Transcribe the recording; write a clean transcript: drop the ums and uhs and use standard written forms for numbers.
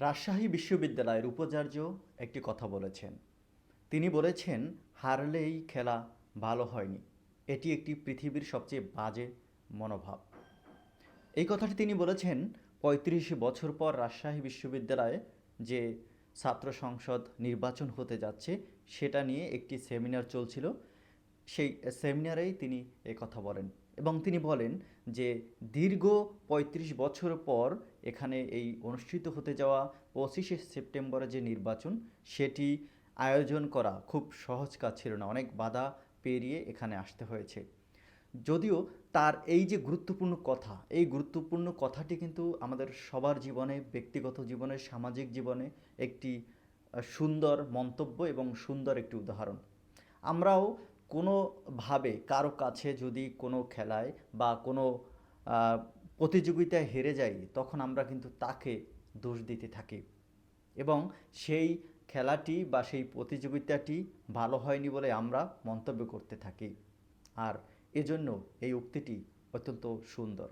রাজশাহী বিশ্ববিদ্যালয়ের উপাচার্য একটি কথা বলেছেন। তিনি বলেছেন, হারলেই খেলা ভালো হয়নি। এটি একটি পৃথিবীর সবচেয়ে বাজে মনোভাব। এই কথাটি তিনি বলেছেন ৩৫ বছর পর রাজশাহী বিশ্ববিদ্যালয়ে যে ছাত্র সংসদ নির্বাচন হতে যাচ্ছে সেটা নিয়ে একটি সেমিনার চলছিল। সেই সেমিনারেই তিনি কথা বলেন এবং তিনি বলেন যে দীর্ঘ ৩৫ বছর পর এখানে এই অনুষ্ঠিত হতে যাওয়া ২৫শে সেপ্টেম্বরে যে নির্বাচন সেটি আয়োজন করা খুব সহজ কাজ ছিল না, অনেক বাধা পেরিয়ে এখানে আসতে হয়েছে। যদিও তার এই যে গুরুত্বপূর্ণ কথা, এই গুরুত্বপূর্ণ কথাটি কিন্তু আমাদের সবার জীবনে, ব্যক্তিগত জীবনে, সামাজিক জীবনে একটি সুন্দর মন্তব্য এবং সুন্দর একটি উদাহরণ। আমরাও কোনোভাবে কারো কাছে যদি কোনো খেলায় বা কোনো প্রতিযোগিতায় হেরে যাই, তখন আমরা কিন্তু তাকে দোষ দিতে থাকি এবং সেই খেলাটি বা সেই প্রতিযোগিতাটি ভালো হয়নি বলে আমরা মন্তব্য করতে থাকি। আর এজন্য এই উক্তিটি অত্যন্ত সুন্দর।